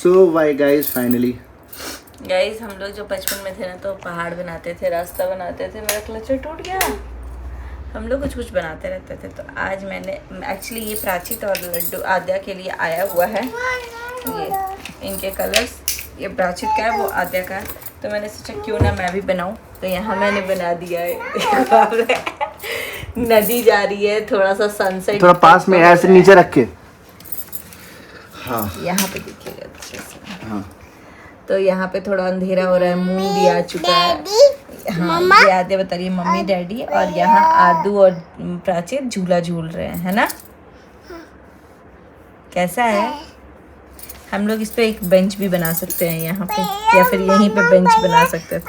सो Y guys finally guys हम लोग जो बचपन में थे ना तो पहाड़ बनाते थे, रास्ता बनाते थे, मेरा क्लचर टूट गया। हम लोग कुछ कुछ बनाते रहते थे। तो आज मैंने एक्चुअली ये प्राचित और लड्डू आद्या के लिए आया हुआ है। ये इनके कलर्स, ये प्राचित का है, वो आद्या का है। तो मैंने सोचा क्यों ना मैं भी बनाऊं। तो यहाँ मैंने बना दिया है। नदी जा रही है, थोड़ा सा सनसेट, थोड़ा पास में ऐसे नीचे रख के। हाँ यहाँ पे देखिएगा अच्छे से। हाँ तो यहाँ पे थोड़ा अंधेरा हो रहा है, मून भी आ चुका है। हाँ ये आद्या बता रही है मम्मी डैडी, और यहाँ आदू और प्राची झूला झूल रहे हैं, है ना? कैसा है? हम लोग इस पे एक बेंच भी बना सकते हैं यहाँ पे, या फिर यहीं पे बेंच बना सकते थे।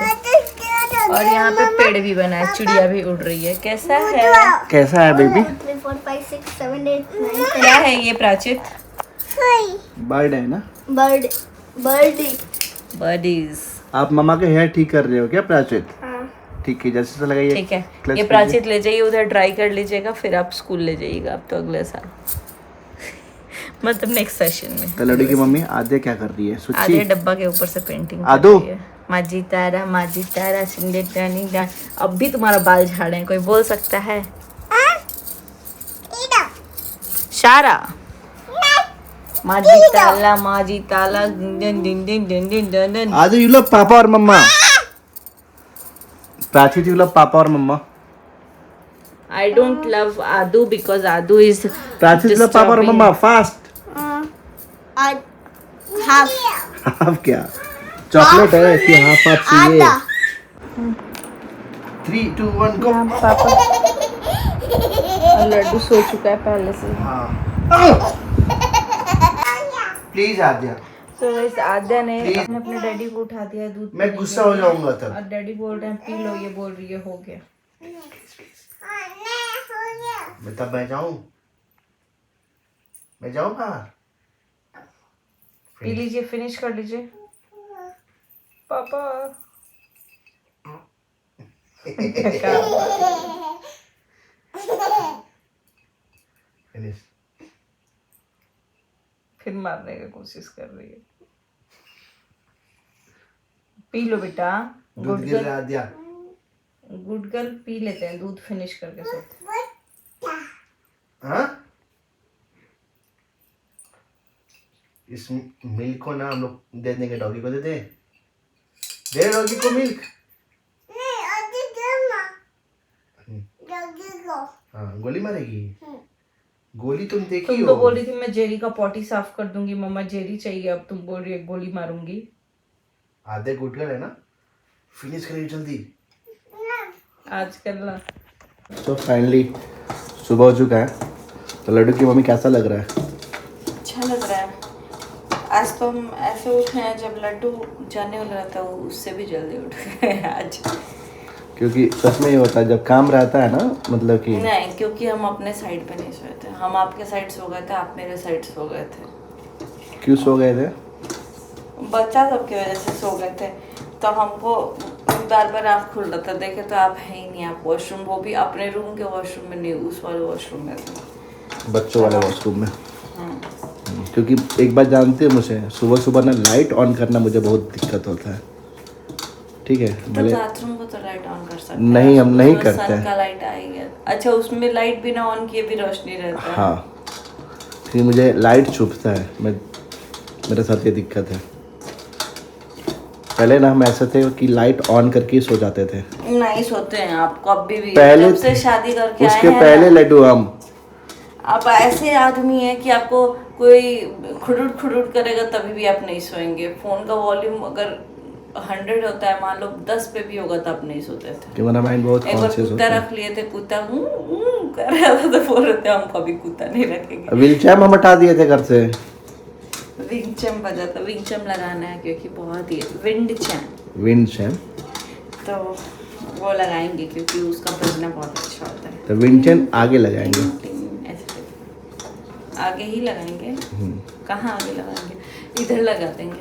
और यहाँ पे पेड़ भी बना है, चिड़िया भी उड़ रही है। कैसा है? कैसा है बेबी? 3 4 5 6 7 8 9 क्या है ये प्राचित? बर्ड है ना? बर्डी। बर्डीज। आप मम्मा के हेयर ठीक कर रहे हो क्या प्राचित? हाँ। ठीक है, जैसे तो लगाइए। ठीक है, क्लच ये प्राचित ले जाइए उधर, ड्राई कर लीजिएगा, फिर आप स्कूल ले जाइएगा अब तो अगले साल। मतलब नेक्स्ट सेशन में। तो लड़की की मम्मी आद्या क्या कर रही है? आधे सुच्ची डब्बा के ऊपर से पेंटिंग कर आदू रही है। माजी तारा सिंडेटा। अब भी तुम्हारा बाल झाड़े हैं, कोई बोल सकता है? शारा माजी ताला दिन दिन दिन दिन दिन दिन दिन। आदू यू लव पापा और मम्मा। प्राचित यू लव पापा और मम्मा। I don't love Adu because Adu is प्राचित लव पापा और disturbing. मम्मा फास्ट। हाफ हाफ क्या? चॉकलेट है कि हाफ हाफ चाहिए? आधा 3 2 1 गो। हाँ, पापा और लड्डू सो चुका है पहले से। हाँ प्लीज आद्या। तो इस आद्या ने Please. अपने डैडी को उठा दिया दूध मैं पीने गुस्सा के हो लिए। जाऊंगा तब। और डैडी बोल रहे हैं पी लो, ये बोल रही है हो गया। मैं तब मैं जाऊं बाहर। पी लीजिए, फिनिश कर लीजिए पापा। फिनिश। फिर मारने की कोशिश कर रही है। पी लो बेटा, दूध गुड गिर गर्ल। रहा दिया। गुड गर्ल पी लेते हैं दूध, फिनिश करके सोते हैं। हाँ इस मिल्क को ना हम लोग दे देंगे, डॉगी को दे डॉगी को मिल्क। हाँ गोली मारेगी। गोली तुम देखी तुम हो? तो बोल रही थी मैं जेरी का पॉटी साफ कर दूंगी, मम्मा जेरी चाहिए, अब तुम बोल रही है गोली मारूंगी। आधे गुटगल है ना, फिनिश करिए जल्दी। आज करना। तो फाइनली सुबह हो चुका है। तो लड्डू की मम्मी कैसा लग रहा है? अच्छा लग रहा है। आज तो हम ऐसे उठे हैं, जब लड्डू जाने वाला रहता है उससे भी जल्दी उठ गए आज। क्योंकि सच में ये होता है जब काम रहता है ना, मतलब कि नहीं, क्योंकि हम अपने साइड पे नहीं सोए थे। हम आपके साइड सो गए थे, आप मेरे साइड सो गए थे। क्यों सो गए थे? बच्चा सबकी वजह से सो गए थे। तो हमको बार बार आँख खुल रहा था, देखे तो आप है ही नहीं। आप वॉशरूम, वो भी अपने रूम के वॉशरूम में नहीं, उस वाले वॉशरूम में थे, बच्चों वाले वॉशरूम में। हाँ। क्योंकि एक बार जानते हो मुझे सुबह सुबह ना लाइट ऑन करना मुझे बहुत दिक्कत होता है। ठीक है तो भले बाथरूम को तो लाइट ऑन कर सकते हैं। नहीं, हम नहीं उसमें करते सन हैं। का लाइट आएगा। अच्छा, उसमें लाइट बिना ऑन किए भी रोशनी रहता है। हाँ क्योंकि मुझे लाइट चुभता है, मेरे साथ ये दिक्कत है। पहले ना हम ऐसे थे कि लाइट ऑन करके ही सो जाते थे। नहीं सोते हैं आप कभी भी, पहले जब से शादी करके आए उसके हैं पहले ना, लड्डू हम आप ऐसे आदमी हैं कि आपको कोई खुडुट खुडुट करेगा तभी भी आप नहीं सोएंगे। फोन का वॉल्यूम अगर 100 होता है, मान लो 10 पे भी होगा तो आप नहीं सोते थे। कि मेरा माइंड बहुत एक बार कॉन्शियस कुत्ता होता रख लिए थे, कुत्ता कर रहा था तो बोल रहे थे हम कभी कुत्ता नहीं रखेंगे। है। व्हील चेयर हम हटा दिए थे घर से। विंग चैम बजा था, विंग चैम लगाना है क्योंकि बहुत ही विंड चैम, विंड चेयर तो वो लगाएंगे क्योंकि उसका बजना बहुत अच्छा होता है। तो विंड चेयर आगे लगाएंगे। ऐसे आगे ही लगाएंगे। कहाँ आगे लगाएंगे? इधर लगा देंगे।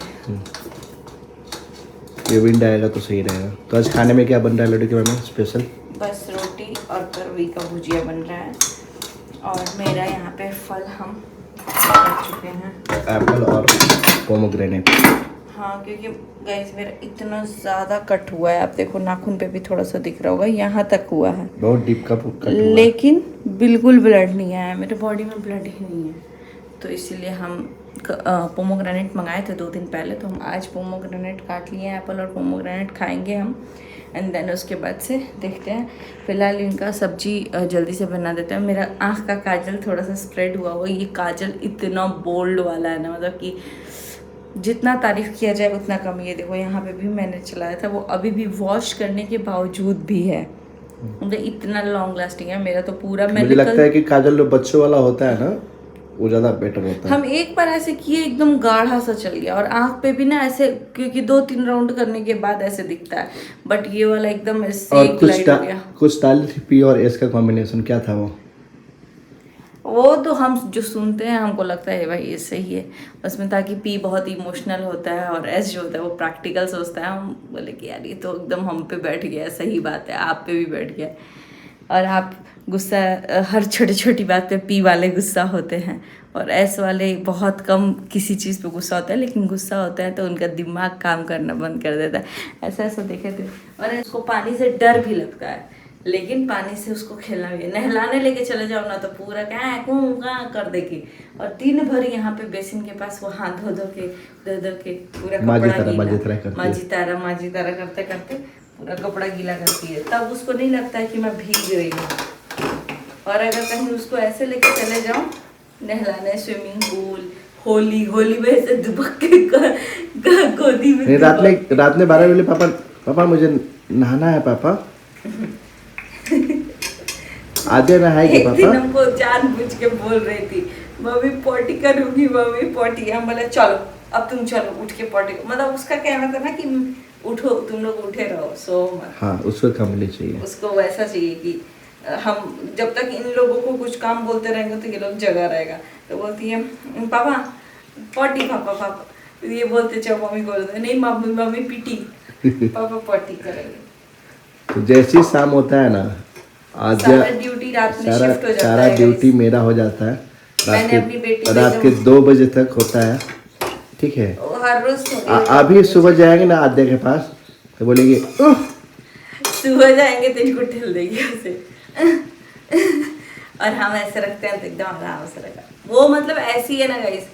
ये विंड आएगा तो सही रहेगा। तो आज खाने में क्या बन रहा है लड्डू के मम्मी स्पेशल? बस रोटी और तरवी का भुजिया बन रहा है। और मेरा यहाँ पे फल हम कर चुके हैं, एप्पल और पोमोग्रेनेट। हाँ, क्योंकि गाइस मेरा इतना ज़्यादा कट हुआ है, आप देखो नाखून पे भी थोड़ा सा दिख रहा होगा, यहाँ तक हुआ है, बहुत डीप कट हुआ है। लेकिन बिल्कुल ब्लड नहीं आया, मेरे बॉडी में ब्लड ही नहीं है। तो इसीलिए हम पोमोग्रेनेट मंगाए थे 2 दिन पहले, तो हम आज पोमोग्रेनेट काट लिए हैं, एप्पल और पोमोग्रेनेट खाएंगे हम, एंड देन उसके बाद से देखते हैं। फिलहाल इनका सब्जी जल्दी से बना देते हैं। मेरा आँख का काजल थोड़ा सा स्प्रेड हुआ हुआ, ये काजल इतना बोल्ड वाला है ना, मतलब कि जितना तारीफ़ किया जाए उतना कम। ये देखो यहाँ पे भी मैंने चलाया था, वो अभी भी वॉश करने के बावजूद भी है, मतलब इतना लॉन्ग लास्टिंग है। मेरा तो पूरा मुझे लगता है कि काजल जो बच्चों वाला होता है ना, वो ज़्यादा बेटर होता है। हम एक बार ऐसे किए, एकदम गाढ़ा सा चल गया, और आँख पे भी ना ऐसे, क्योंकि 2-3 राउंड करने के बाद ऐसे दिखता है, बट ये वाला एकदम ऐसे और ग्लाइड हो गया। कुछ डाली थी पी और एस का कॉम्बिनेशन, क्या था वो तो हम जो सुनते हैं हमको लगता है भाई ये सही है, उसमें ताकि पी बहुत इमोशनल होता है और एस जो होता है वो प्रैक्टिकल सोचता है। हम बोले कि यार ये तो एकदम हम पे बैठ गया, सही बात है, आप पे भी बैठ गया। और आप गुस्सा हर छोटी छोटी बात पे पी वाले गुस्सा होते हैं, और एस वाले बहुत कम किसी चीज़ पे गुस्सा होता है, लेकिन गुस्सा होता है तो उनका दिमाग काम करना बंद कर देता है। ऐसा ऐसा देखे थे। और इसको पानी से डर भी लगता है, लेकिन पानी से उसको खेलना भी है। नहलाने लेके चले जाओ ना तो पूरा क्या कर देगी, और दिन भर यहाँ पे बेसिन के पास वो हाथ धो धो के पूरा कपड़ा गीला, माजी तारा करते करते पूरा कपड़ा गीला करती है। तब उसको नहीं लगता है कि मैं भीग रही हूँ। और अगर कहीं उसको ऐसे लेके चले जाओ नहलाने, स्विमिंग पूल, होली में ऐसे दुबक के गोदी में। रात में 12 बजे पापा मुझे नहाना है पापा। आधे नहाएगी पापा। एक दिन हमको जानबूझ के बोल रही थी मम्मी पॉटी करूंगी, मम्मी पॉटी। हम बोले चलो अब तुम चलो उठ के पॉटी, मतलब उसका कहना था ना कि उठो, तुम लोग उठे रहो, सो मत। हाँ, उसको कंपनी चाहिए, उसको वैसा चाहिए कि हम जब तक इन लोगों को कुछ काम बोलते रहेंगे तो ये लोग जगा रहेगा। तो बोलती है पापा पॉटी, पापा ये बोलते चाहे मम्मी को बोलते नहीं मम्मी पीटी, पापा पॉटी करेंगे। तो जैसे ही शाम होता है ना, सारा ड्यूटी रात में शिफ्ट हो जाता है। सारा ड्यूटी मेरा हो जाता है। रात के 2 बजे तक होता है, ठीक है। हर रोज अभी सुबह जाएंगे ना आद्या के पास तो बोलेंगे सुबह जाएंगे तो इनको ठेल देगी ऐसे। और हम ऐसे रखते हैं तो एकदम आराम से रखा। वो मतलब ऐसी है ना गाइस,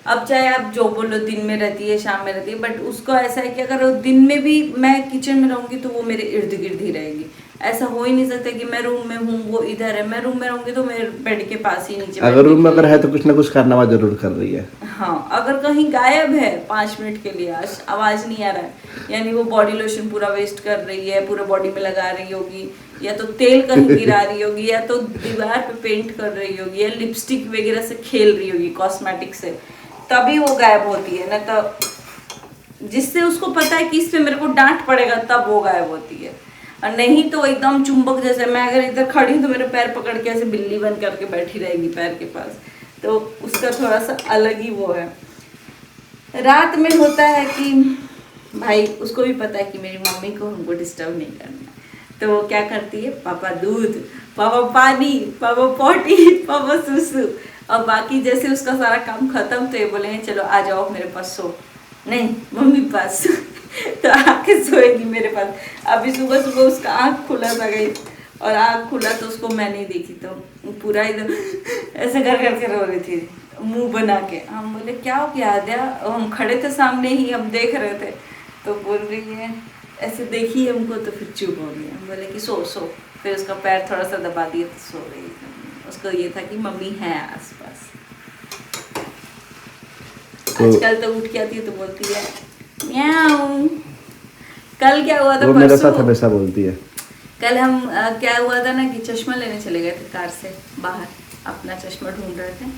अब चाहे आप जो बोलो दिन में रहती है शाम में रहती है, बट उसको ऐसा है कि अगर दिन में भी मैं किचन में रहूंगी तो वो मेरे इर्द गिर्द ही रहेगी। ऐसा हो ही नहीं सकता कि मैं रूम में हूँ वो इधर है, मैं रूम में रहूंगी तो मेरे बेड के पास ही नीचे। अगर रूम में अगर है तो कुछ ना कुछ कारनामा जरूर कर रही है। हाँ, अगर कहीं गायब है 5 मिनट के लिए, आवाज नहीं आ रहा है, यानी वो बॉडी लोशन पूरा वेस्ट कर रही है, पूरा बॉडी में लगा रही होगी, या तो तेल कहीं गिरा रही होगी, या तो दीवार पे पेंट कर रही होगी, या लिपस्टिक वगैरह से खेल रही होगी कॉस्मेटिक से, तभी वो गायब होती है ना। तो जिससे उसको पता है कि इस पे मेरे को डांट पड़ेगा तब वो गायब होती है, और नहीं तो एकदम चुंबक जैसे। मैं अगर इधर खड़ी हूँ तो मेरे पैर पकड़ के ऐसे बिल्ली बन करके बैठी रहेगी पैर के पास, तो उसका थोड़ा सा अलग ही वो है। रात में होता है कि भाई उसको भी पता है कि मेरी मम्मी को हमको डिस्टर्ब नहीं करना, तो वो क्या करती है, पापा दूध, पापा पानी, पापा पॉटी, पापा सुसु, और बाकी जैसे उसका सारा काम खत्म तो ये बोलेंगे चलो आ जाओ मेरे पास सो, नहीं मम्मी पास। तो आके सोएगी मेरे पास। अभी सुबह सुबह उसका आँख खुला था गई, और आँख खुला तो उसको मैं नहीं देखी, तो पूरा एकदम ऐसे कर करके रो रही थी मुंह बना के। हम बोले क्या हो गया आद्या, हम खड़े थे सामने ही, हम देख रहे थे, तो बोल रही है ऐसे देखी हमको, तो फिर चुप हो गई। हम बोले कि सो सो, फिर उसका पैर थोड़ा सा दबा दिया तो सो रही। उसको ये था कि मम्मी है आसपास। आजकल तो उठ के आती है तो बोलती है म्याऊ। कल क्या हुआ था, वो मेरे साथ हमेशा बोलती है। कल हम क्या हुआ था ना कि चश्मा लेने चले गए थे कार से बाहर, अपना चश्मा ढूंढ रहे थे,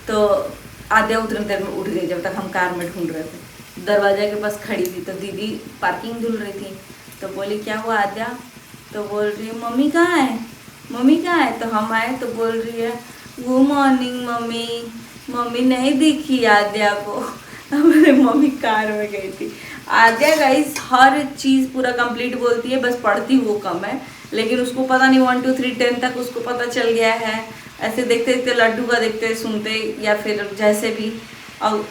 तो आद्या उतने देर में उठ गई जब तक हम कार में ढूंढ रहे थे। दरवाजा के पास खड़ी थी तो दीदी पार्किंग धुल रही थी, तो बोली क्या हुआ आद्या, तो बोल रही है मम्मी कहाँ है, मम्मी कहाँ है। तो हम आए तो बोल रही है गुड मॉर्निंग मम्मी, मम्मी नहीं दिखी आद्या को। हमारे मम्मी कार में गई थी। आद्या गाइस हर चीज़ पूरा कंप्लीट बोलती है, बस पढ़ती वो कम है, लेकिन उसको पता नहीं 1 2 3 10 तक उसको पता चल गया है। ऐसे देखते देखते लड्डू का देखते सुनते, या फिर जैसे भी। और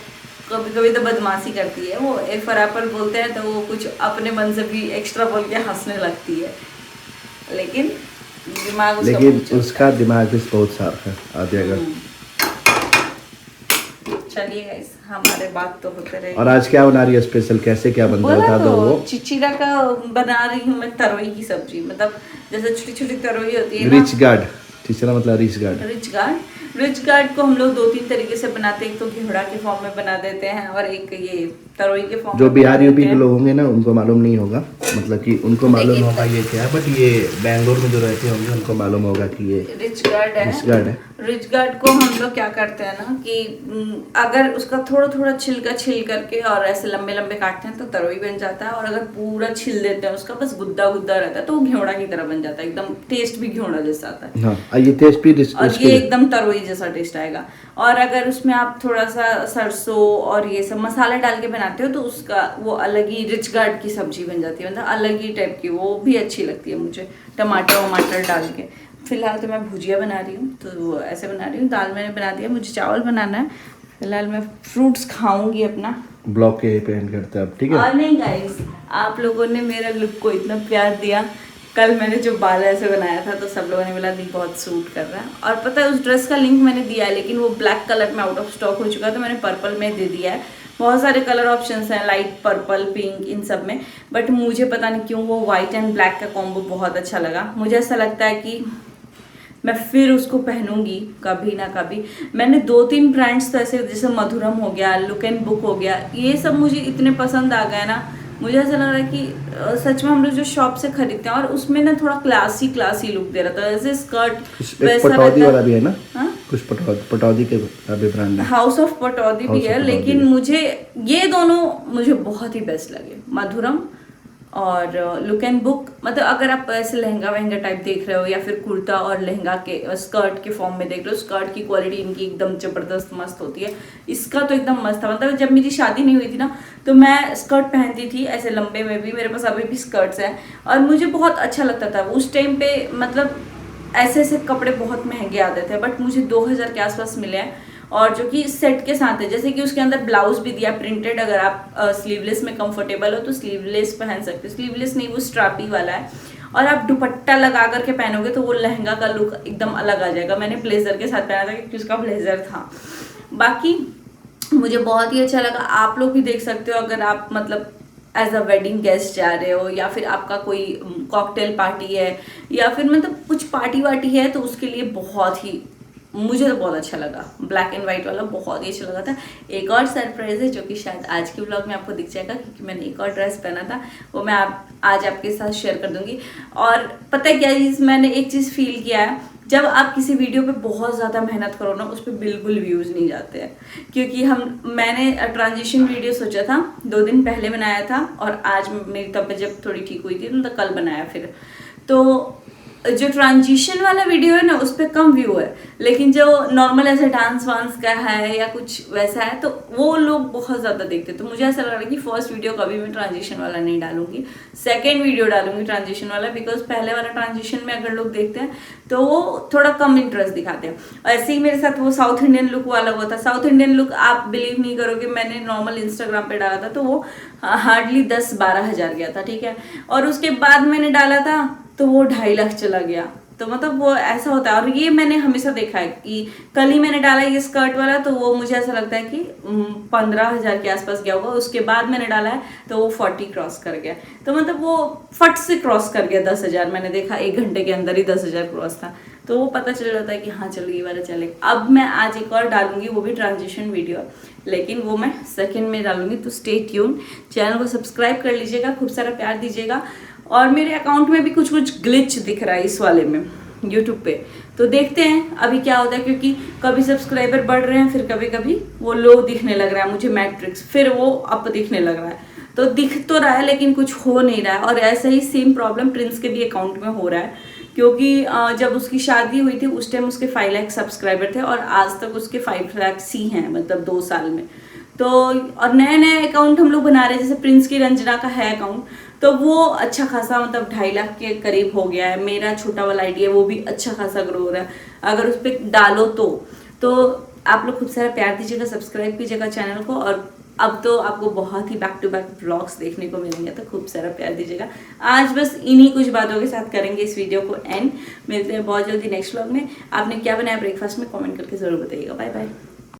कभी कभी तो बदमाशी करती है वो, ए फॉर एप्पल बोलते हैं तो वो कुछ अपने मन से भी एक्स्ट्रा बोल के हंसने लगती है, लेकिन दिमाग उसका लेकिन बहुत चलता उसका दिमाग भी बहुत साफ है आद्या का। है। चलिए गाइस, हमारे बात तो होते रहे। और आज क्या बना रही है स्पेशल, कैसे क्या बनता है बोला बता दो। वो तो चिचिरा का बना रही हूँ मैं, तरोई की सब्जी, मतलब जैसे छोटी छोटी तरोई होती है ना, रिच गार्ड, तीसरा मतलब रिच गार्ड। रिच गार्ड को हम लोग 2-3 तरीके से बनाते हैं। एक तो घेवड़ा के फॉर्म में बना देते हैं और एक ये तरोई के फॉर्म जो में बिहार बना यूपी देते के हैं। लोग होंगे ना उनको मालूम नहीं होगा, मतलब कि उनको मालूम लेकिन- होगा ये क्या है, बट ये बैंगलोर में जो रहते होंगे उनको मालूम होगा कि ये रिच गार्ड रिच गार्ड है। रिच गार्ड को हम लोग क्या करते हैं ना कि अगर उसका थोड़ा थोड़ा छिलका छिल करके और ऐसे लंबे लंबे काटते हैं तो तरोई बन जाता है, और अगर पूरा छिल देते हैं उसका बस गुद्दा गुद्दा रहता है तो वो घेवड़ा की तरह बन जाता है, एकदम टेस्ट भी घेवड़ा जैसा आता है। हाँ, और ये टेस्ट भी और उसके ये एकदम तरोई जैसा टेस्ट आएगा। और अगर उसमें आप थोड़ा सा सरसों और ये सब मसाले डाल के बनाते हो तो उसका वो अलग ही रिच गार्ड की सब्जी बन जाती है, मतलब अलग ही टाइप की, वो भी अच्छी लगती है मुझे टमाटर वमाटर डाल के। फिलहाल तो मैं भुजिया बना रही हूँ, तो ऐसे बना रही हूँ। दाल मैंने बना दिया, मुझे चावल बनाना है। फिलहाल मैं फ्रूट्स खाऊंगी अपना। ब्लॉग के पे एंड करते हैं अब, ठीक है। और नहीं गाइस, आप लोगों ने मेरा लुक को इतना प्यार दिया। कल मैंने जो बाल ऐसे बनाया था तो सब लोगों ने बोला नहीं बहुत सूट कर रहा है। और पता है उस ड्रेस का लिंक मैंने दिया है, लेकिन वो ब्लैक कलर में आउट ऑफ स्टॉक हो चुका है, तो मैंने पर्पल में दे दिया है। बहुत सारे कलर ऑप्शंस हैं, लाइट पर्पल, पिंक, इन सब में, बट मुझे पता नहीं क्यों वो वाइट एंड ब्लैक का कॉम्बो बहुत अच्छा लगा। मुझे ऐसा लगता है कि मैं फिर उसको पहनूंगी कभी ना कभी। मैंने 2-3 ब्रांड्स तो ऐसे, जैसे मधुरम हो गया, लुक एंड बुक हो गया, ये सब मुझे इतने पसंद आ गए ना, मुझे ऐसा लग रहा है कि सच में हम लोग जो शॉप से खरीदते हैं और उसमें ना थोड़ा क्लासी लुक दे रहा था, जैसे स्कर्ट वैसा पटौदी वाला भी है ना, हाँ? कुछ पटौदी के भी ब्रांड है, हाउस ऑफ पटौदी भी है, लेकिन मुझे ये दोनों मुझे बहुत ही बेस्ट लगे, मधुरम और लुक एंड बुक। मतलब अगर आप ऐसे लहंगा वहंगा टाइप देख रहे हो या फिर कुर्ता और लहंगा के स्कर्ट के फॉर्म में देख रहे हो, स्कर्ट की क्वालिटी इनकी एकदम जबरदस्त मस्त होती है। इसका तो एकदम मस्त था, मतलब जब मेरी शादी नहीं हुई थी ना तो मैं स्कर्ट पहनती थी ऐसे लंबे में भी, मेरे पास अभी भी स्कर्ट्स हैं और मुझे बहुत अच्छा लगता था उस टाइम पे। मतलब ऐसे ऐसे कपड़े बहुत महंगे आते थे, बट मुझे 2000 के आसपास मिले हैं, और जो कि सेट के साथ है, जैसे कि उसके अंदर ब्लाउज भी दिया प्रिंटेड। अगर आप स्लीवलेस में कंफर्टेबल हो तो स्लीवलेस पहन सकते हो, स्लीवलेस नहीं वो स्ट्रापी वाला है, और आप दुपट्टा लगा करके पहनोगे तो वो लहंगा का लुक एकदम अलग आ जाएगा। मैंने ब्लेजर के साथ पहना था क्योंकि उसका ब्लेजर था। बाकी मुझे बहुत ही अच्छा लगा। आप लोग भी देख सकते हो, अगर आप मतलब एज अ वेडिंग गेस्ट जा रहे हो या फिर आपका कोई कॉकटेल पार्टी है या फिर मतलब कुछ पार्टी वार्टी है, तो उसके लिए बहुत ही, मुझे तो बहुत अच्छा लगा। ब्लैक एंड वाइट वाला बहुत ही अच्छा लगा था। एक और सरप्राइज है जो कि शायद आज के व्लॉग में आपको दिख जाएगा, क्योंकि मैंने एक और ड्रेस पहना था, वो मैं आज आपके साथ शेयर कर दूंगी। और पता है क्या चीज़, मैंने एक चीज़ फील किया है, जब आप किसी वीडियो पे बहुत ज़्यादा मेहनत करो ना, उस पर बिल्कुल व्यूज़ नहीं जाते हैं। क्योंकि मैंने ट्रांजिशन वीडियो सोचा था 2 दिन पहले बनाया था, और आज मेरी तबीयत जब थोड़ी ठीक हुई थी तो कल बनाया फिर। तो जो ट्रांजिशन वाला वीडियो है ना उस पर कम व्यू है, लेकिन जो नॉर्मल ऐसे डांस वांस का है या कुछ वैसा है तो वो लोग बहुत ज़्यादा देखते हैं। तो मुझे ऐसा लग रहा है कि फर्स्ट वीडियो कभी मैं ट्रांजिशन वाला नहीं डालूंगी, सेकंड वीडियो डालूंगी ट्रांजिशन वाला, बिकॉज पहले वाला ट्रांजिशन में अगर लोग देखते हैं तो वो थोड़ा कम इंटरेस्ट दिखाते हैं। ऐसे ही मेरे साथ वो साउथ इंडियन लुक वाला हुआ था। साउथ इंडियन लुक आप बिलीव नहीं करोगे, मैंने नॉर्मल इंस्टाग्राम पे डाला था तो वो हार्डली 10-12 हज़ार गया था, ठीक है। और उसके बाद मैंने डाला था तो वो 2.5 लाख चला गया। तो मतलब वो ऐसा होता है, और ये मैंने हमेशा देखा है कि कल ही मैंने डाला ये स्कर्ट वाला तो वो मुझे ऐसा लगता है कि 15,000 के आसपास गया होगा। उसके बाद मैंने डाला है तो वो 40 क्रॉस कर गया। तो मतलब वो फट से क्रॉस कर गया 10,000। मैंने देखा 1 घंटे के अंदर ही 10,000 क्रॉस था, तो वो पता चल जाता है कि हाँ चलो ये वाला चलेगा। अब मैं आज एक और डालूंगी, वो भी ट्रांजिशन वीडियो, लेकिन वो मैं सेकंड में डालूंगी। तो स्टे ट्यून, चैनल को सब्सक्राइब कर लीजिएगा, खूब सारा प्यार दीजिएगा। और मेरे अकाउंट में भी कुछ ग्लिच दिख रहा है इस वाले में यूट्यूब पे, तो देखते हैं अभी क्या होता है, क्योंकि कभी सब्सक्राइबर बढ़ रहे हैं, फिर कभी कभी वो लो दिखने लग रहा है मुझे मैट्रिक्स, फिर वो अप दिखने लग रहा है। तो दिख तो रहा है लेकिन कुछ हो नहीं रहा है। और ऐसा ही सेम प्रॉब्लम प्रिंस के भी अकाउंट में हो रहा है, क्योंकि जब उसकी शादी हुई थी उस टाइम उसके 5 लाख सब्सक्राइबर थे और आज तक उसके 5 लाख ही हैं, मतलब 2 साल में। तो और नए अकाउंट हम लोग बना रहे हैं, जैसे प्रिंस की रंजना का है अकाउंट, तो वो अच्छा खासा मतलब 2.5 लाख के करीब हो गया है। मेरा छोटा वाला आईडी है वो भी अच्छा खासा ग्रो हो रहा है, अगर उस पर डालो तो आप लोग खूब सारा प्यार दीजिएगा, सब्सक्राइब कीजिएगा चैनल को, और अब तो आपको बहुत ही बैक टू बैक व्लॉग्स देखने को मिलेंगे, तो खूब सारा प्यार दीजिएगा। आज बस इन्हीं कुछ बातों के साथ करेंगे इस वीडियो को एंड। मिलते हैं बहुत जल्दी नेक्स्ट व्लॉग में। आपने क्या बनाया ब्रेकफास्ट में कमेंट करके ज़रूर बताइएगा। Bye bye.